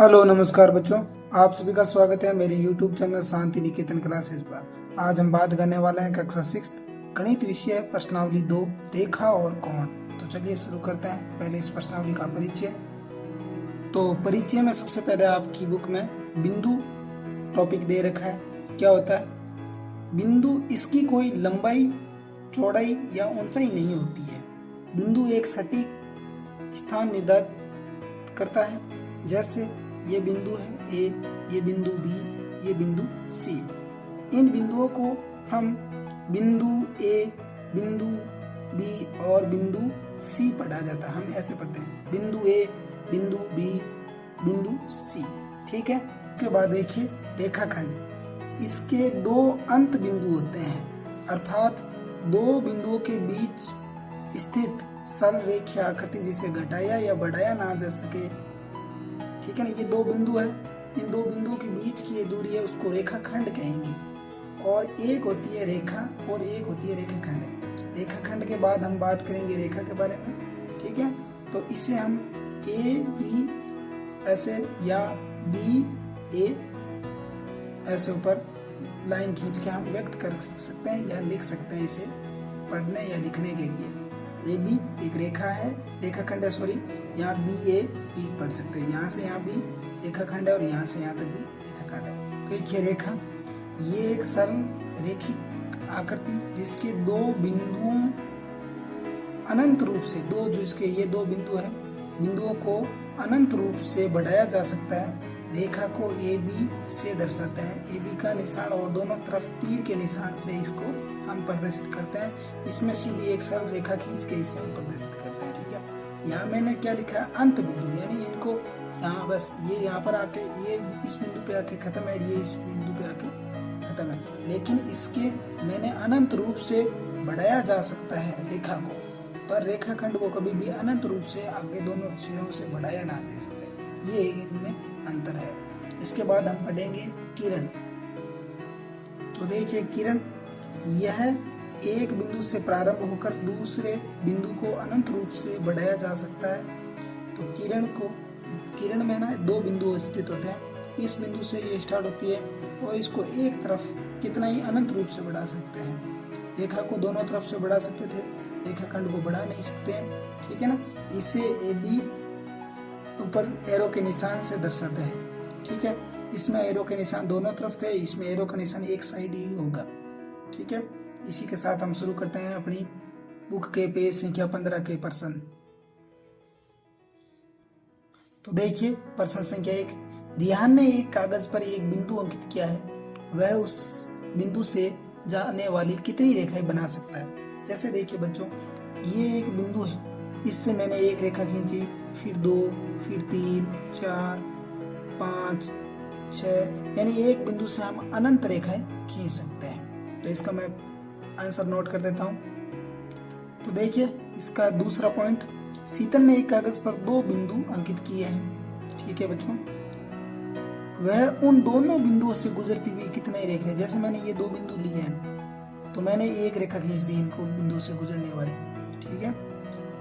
Hello नमस्कार बच्चों, आप सभी का स्वागत है मेरे YouTube channel Shanti Niketan classes पर। आज हम बात करने वाले हैं कक्षा 6 गणित विषय प्रश्नावली 2 रेखा और कोण। तो चलिए शुरू करते हैं। पहले इस प्रश्नावली का परिचय। तो परिचय में सबसे पहले आपकी बुक में बिंदु टॉपिक दे रखा है। क्या होता है बिंदु? इसकी कोई लंबाई, चौड़ाई या ऊंचाई नहीं होती है। बिंदु एक सटीक स्थान निर्धारित करता है। जैसे ये बिंदु है ए, ये बिंदु बी, ये बिंदु सी। इन बिंदुओं को हम बिंदु ए, बिंदु बी और बिंदु सी पढ़ा जाता है। हम ऐसे पढ़ते हैं बिंदु ए, बिंदु बी, बिंदु सी। ठीक है। उसके बाद देखिए रेखाखंड। इसके दो अंत बिंदु होते हैं, अर्थात दो बिंदुओं के बीच स्थित सरल रेखीय आकृति जिसे घटाया या बढ़ाया ना जा सके। ठीक है ना। ये दो बिंदु है, इन दो बिंदुओं के बीच की ये दूरी है, उसको रेखाखंड कहेंगे। और एक होती है रेखा और एक होती है रेखाखंड। रेखाखंड के बाद हम बात करेंगे रेखा के बारे में। ठीक है। तो इसे हम ए बी ऐसे या बी ए ऐसे ऊपर लाइन खींच के हम व्यक्त कर सकते हैं या लिख सकते हैं इसे पढ़ने या लिखने के लिए। ए बी एक रेखा है, रेखाखंड है, सॉरी। यहाँ बी ए बी पढ़ सकते हैं। यहाँ से यहाँ भी रेखाखंड है और यहाँ से यहाँ तक भी रेखाखंड है। तो एक ये रेखा, ये एक सरल रेखिक आकृति जिसके दो बिंदुओं अनंत रूप से, दो जो इसके ये दो बिंदु है, बिंदुओं को अनंत रूप से बढ़ाया जा सकता है। रेखा को ए बी से दर्शाते हैं। ए बी का निशान और दोनों तरफ तीर के निशान से इसको हम प्रदर्शित करते हैं। इसमें सीधी एक सरल रेखा खींच के इसे हम प्रदर्शित करते हैं। ठीक है। यहाँ मैंने क्या लिखा है? अंत बिंदु, यानी इनको यहाँ बस ये यहाँ पर आके ये इस बिंदु पे आके खत्म है, ये इस बिंदु पे आके खत्म है। लेकिन इसके मैंने अनंत रूप से बढ़ाया जा सकता है रेखा को, पर रेखाखंड को कभी भी अनंत रूप से आगे दोनों सिरों से बढ़ाया ना जा सकता। ये इनमें अंतर है। इसके बाद हम पढ़ेंगे किरण। तो देखिए किरण, यह एक बिंदु से प्रारंभ होकर दूसरे बिंदु को अनंत रूप से बढ़ाया जा सकता है। तो किरण में ना दो बिंदु स्थित होते हैं। इस बिंदु से ये स्टार्ट होती है और इसको एक तरफ कितना ही अनंत रूप से बढ़ा सकते हैं। रेखा को दोनों तरफ से बढ़ा सकते थे, रेखाखंड को बढ़ा नहीं सकते हैं। ठीक है ना। इसे ए बी ऊपर एरो के निशान से दर्शाते हैं। ठीक है। इसमें एरो के निशान दोनों तरफ थे, इसमें एरो का निशान एक साइड ही होगा। ठीक है। इसी के साथ हम शुरू करते हैं अपनी बुक के पेज संख्या 15 के प्रश्न। तो देखिए प्रश्न संख्या 1। रिहान ने एक कागज पर एक बिंदु अंकित किया है, वह उस बिंदु से जाने वाली कितनी रेखाएं बना सकता है। जैसे देखिए बच्चों, ये एक बिंदु है, इससे मैंने एक रेखा खींची, फिर 2, फिर 3, 4, 5, 6, यानी एक बिंदु से हम अनंत रेखाएं खींच सकते हैं। तो इसका मैं आंसर नोट कर देता हूं। तो देखिए इसका दूसरा पॉइंट, शीतल ने एक कागज पर दो बिंदु अंकित किए हैं। ठीक है बच्चों, वह उन दोनों बिंदुओं से गुजरती हुई कितनी रेखाएं, जैसे मैंने ये दो बिंदु लिए हैं तो मैंने एक रेखा खींच दी इनको बिंदु से गुजरने वाली। ठीक है।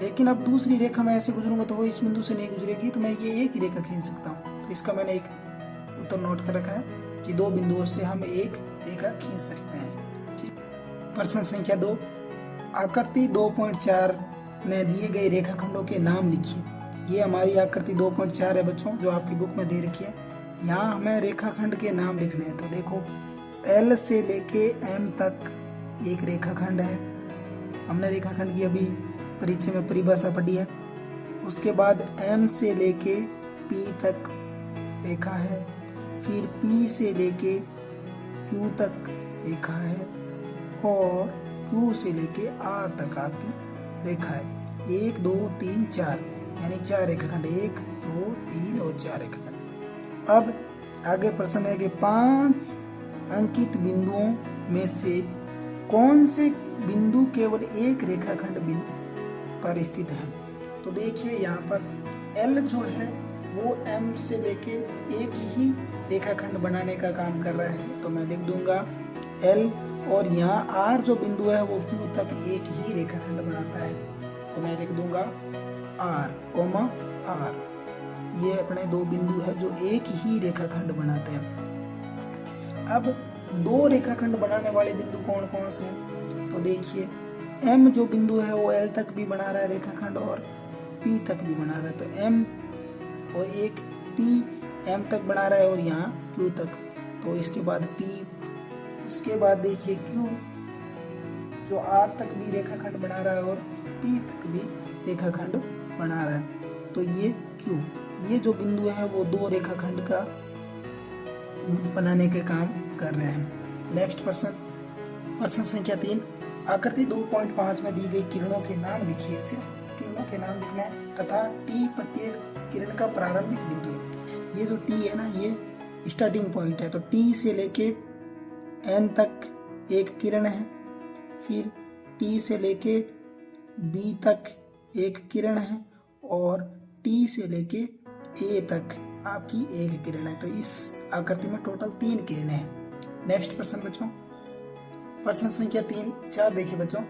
लेकिन अब दूसरी रेखा मैं ऐसे गुजरूंगा तो वो इस बिंदु से नहीं गुजरेगी, तो मैं ये एक ही रेखा खींच सकता हूँ। तो इसका मैंने एक उत्तर नोट कर रखा है कि दो बिंदुओं से हम एक रेखा खींच सकते हैं। ठीक। प्रश्न संख्या 2। आकृति 2.4 में दिए गए रेखाखंडों के नाम लिखिए। ये हमारी आकृति 2.4 है बच्चों, जो आपकी बुक में दे रखी है। यहाँ हमें रेखाखंड के नाम लिखने हैं। तो देखो L से लेके M तक एक रेखाखंड है। हमने रेखाखंड की अभी परिचय में परिभाषा पढ़ी है। उसके बाद M से लेके P तक रेखा है, फिर P से लेके Q तक रेखा है और Q से लेके R तक आपकी रेखा है। 1 2 3 4 यानी 4 रेखाखंड, 1 2 3 और 4 रेखाखंड। अब आगे प्रश्न है कि 5 अंकित बिंदुओं में से कौन से बिंदु केवल एक रेखाखंड बिंदु पर स्थित है। तो देखिए यहाँ पर L जो है वो M से लेके एक ही रेखाखंड बनाने का काम कर रहा है, तो मैं लिख दूंगा L, और यहाँ R जो बिंदु है वो Q तक एक ही रेखाखंड बनाता है, तो मैं लिख दूंगा R, R। ये अपने दो बिंदु है जो एक ही रेखाखंड बनाते हैं। अब दो रेखाखंड बनाने वाले बिंदु कौन कौन से हैं? तो देखिए M जो बिंदु है वो L तक भी बना रहा है रेखाखंड और P तक भी बना रहा है। तो M और एक P M तक बना रहा है और यहाँ Q तक। तो इसके बाद P, उसके बाद देखिए Q जो R तक भी रेखाखंड बना रहा है और P तक भी रेखाखंड बना रहा है। तो ये Q, ये जो बिंदु है वो दो रेखाखंड का बनाने के काम कर रहे हैं। नेक्स्ट प्रश्न संख्या 3, आकृति 2.5 में दी गई किरणों के नाम लिखिए। सिर्फ किरणों के नाम लिखना है तथा T प्रत्येक किरण का प्रारंभिक बिंदु है। ये जो T है ना, ये स्टार्टिंग पॉइंट है। तो T से लेके N तक एक किरण है, फिर T से लेके B तक एक किरण है और T से लेके A तक आपकी एक किरण है। तो इस आकृति में टोटल 3 किरणें हैं। नेक्स्ट प्रश्न बच्चों, प्रश्न संख्या 4 देखिए बच्चों,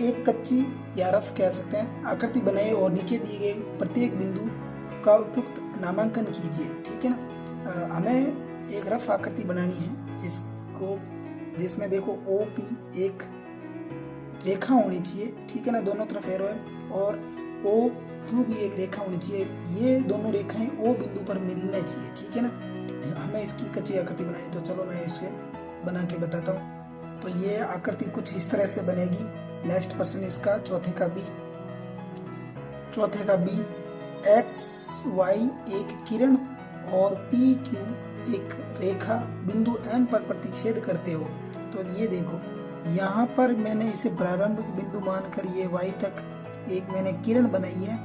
एक कच्ची या रफ कह सकते हैं आकृति बनाइए और नीचे दिए गए प्रत्येक बिंदु का उपयुक्त नामांकन कीजिए। ठीक है ना। हमें एक रफ आकृति बनानी है जिसमें देखो OP एक रेखा होनी चाहिए। ठीक है ना, दोनों तरफ एरो है और OQ भी एक रेखा होनी चाहिए। ये दोनों रेखाएं O बिंदु पर मिलने चाहिए। ठीक है ना, हमें इसकी कच्ची आकृति बनानी। तो चलो मैं इसे बना के बताता हूँ। तो ये आकृति कुछ इस तरह से बनेगी। नेक्स्ट प्रश्न इसका चौथे का B XY एक किरण और PQ एक रेखा बिंदु M पर प्रतिच्छेद करते हो। तो ये देखो यहाँ पर मैंने इसे प्रारंभिक बिंदु मानकर ये Y तक एक मैंने किरण बनाई है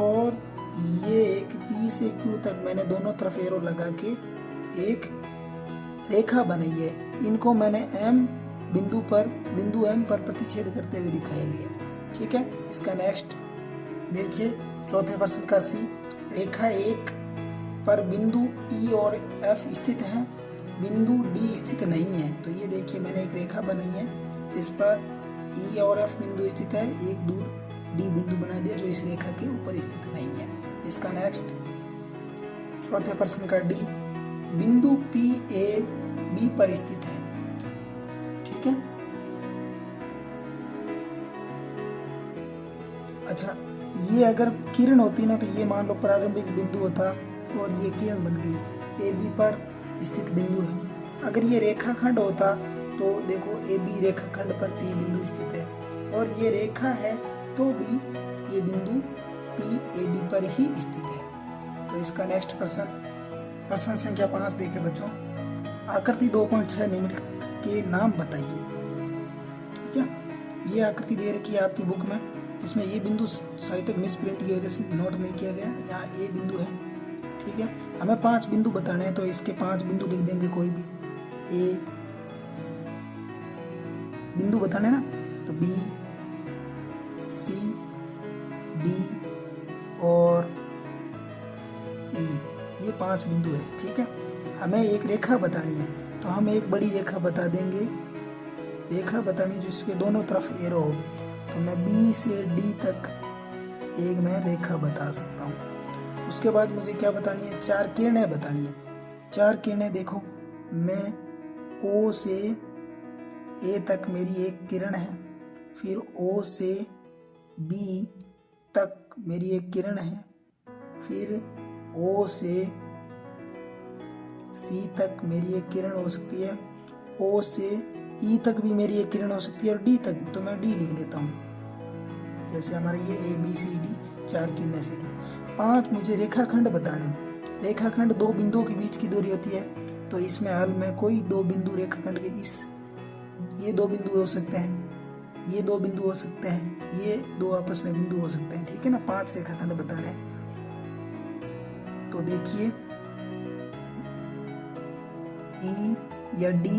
और ये एक P से Q तक मैंने दोनों तरफ एरो लगा के एक रेखा बनाई है। इनको मैंने बिंदु M पर प्रतिच्छेद करते हुए दिखाया गया। ठीक है, इसका नेक्स्ट देखिए चौथे प्रश्न का C, रेखा 1 पर बिंदु E और F स्थित है, बिंदु D स्थित नहीं है। तो ये देखिए मैंने एक रेखा बनाई है जिस पर E और F बिंदु स्थित है, एक दूर D बिंदु बना दिया जो इस रेखा के ऊपर स्थित नहीं है। इसका नेक्स्ट चौथे प्रश्न का D, बिंदु P A B पर स्थित है। ठीक है, अच्छा ये अगर किरण होती ना तो ये मान लो प्रारंभिक बिंदु होता और ये किरण बन गई। AB पर स्थित बिंदु है। अगर ये रेखाखंड होता तो देखो AB रेखाखंड पर P बिंदु स्थित है और ये रेखा है तो भी ये बिंदु P AB पर ही स्थित है। तो इसका नेक्स्ट प्रश्न संख्या 5 देखे बच्चों, आकृति 2.6 निम्नलिखित के नाम बताइए। ठीक है, ये आकृति दे रखी है आपकी बुक में जिसमें ये बिंदु शायद तक मिस प्रिंट की वजह से नोट नहीं किया गया। यहाँ A बिंदु है। ठीक है, हमें 5 बिंदु बताने हैं तो इसके 5 बिंदु लिख देंगे। कोई भी A बिंदु बताने ना, तो B C D और E, ये 5 बिंदु है। ठीक है, हमें एक रेखा बतानी है तो हम एक बड़ी रेखा बता देंगे। रेखा बतानी जिसके दोनों तरफ एरो हो। तो मैं B से D तक एक मैं रेखा बता सकता हूँ। उसके बाद मुझे क्या बतानी है, 4 किरणें बतानी है। 4 किरणें देखो, मैं O से A तक मेरी एक किरण है, फिर O से B तक मेरी एक किरण है, फिर O से C तक मेरी एक किरण हो सकती है, O से E तक भी मेरी एक किरण हो सकती है और D तक, तो मैं D लिख देता हूँ। जैसे हमारे ये A B C D 4 किरणें से 5 मुझे रेखाखंड बताने। रेखाखंड 2 बिंदुओं के बीच की दूरी होती है। तो इसमें हल में कोई 2 बिंदु रेखाखंड के ये 2 बिंदु हो सकते हैं, ये 2 बिंदु हो सकते हैं, ये 2 आपस में बिंदु हो सकते हैं। ठीक है ना, 5 रेखाखंड बताने हैं। तो देखिए E या DE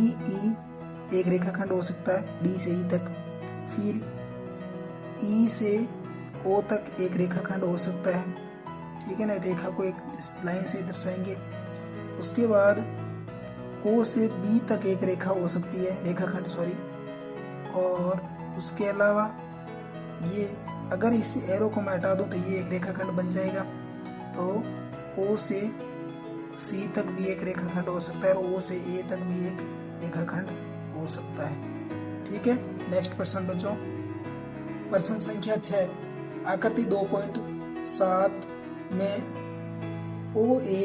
एक रेखाखंड हो सकता है D से E तक, फिर E से O तक एक रेखाखंड हो सकता है। ठीक है ना, रेखा को एक लाइन से दर्शाएंगे। उसके बाद O से B तक एक रेखा हो सकती है, रेखाखंड सॉरी। और उसके अलावा ये अगर इस एरो को मैं हटा दूं तो ये एक रेखाखंड बन जाएगा। तो ओ से सी तक भी एक रेखाखंड हो सकता है और ओ से ए तक भी एक रेखाखंड हो सकता है। ठीक है, नेक्स्ट प्रश्न बच्चों, प्रश्न संख्या 6, आकृति 2.7 में ओ ए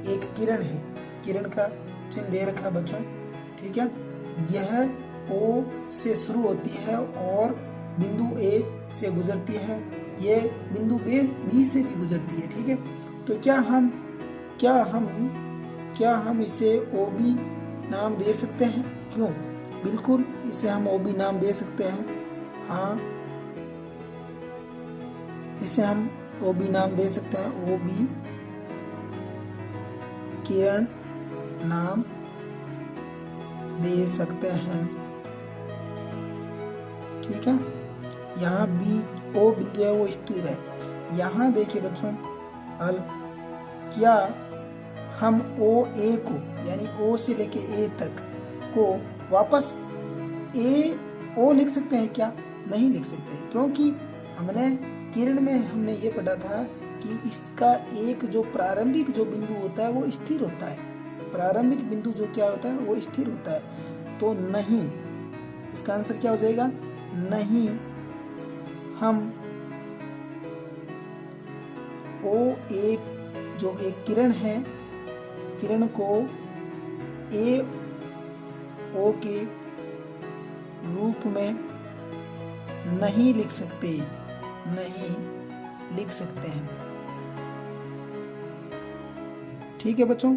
एक किरण है, किरण का चिन्ह दे रखा है बच्चों। ठीक है, यह ओ से शुरू होती है और बिंदु ए से गुजरती है, ये बिंदु बी से भी गुजरती है। ठीक है, तो क्या हम इसे ओ बी नाम दे सकते हैं? क्यों? बिल्कुल, इसे हम ओ बी नाम दे सकते हैं। हाँ, इसे हम ओ बी नाम दे सकते हैं, ओ बी किरण नाम दे सकते हैं। ठीक है, यहाँ बी ओ बिंदु है वो स्थिर है। यहाँ देखिए बच्चों, हल, क्या हम ओ ए को यानी ओ से लेके ए तक को वापस ए ओ लिख सकते हैं क्या? नहीं लिख सकते, क्योंकि हमने किरण में हमने ये पढ़ा था कि इसका एक जो प्रारंभिक जो बिंदु होता है वो स्थिर होता है। प्रारंभिक बिंदु जो क्या होता है वो स्थिर होता है। तो नहीं, इसका आंसर क्या हो जाएगा? नहीं, हम ओ एक जो एक किरण है, किरण को ए ओ के रूप में नहीं लिख सकते, नहीं लिख सकते हैं। ठीक है बच्चों।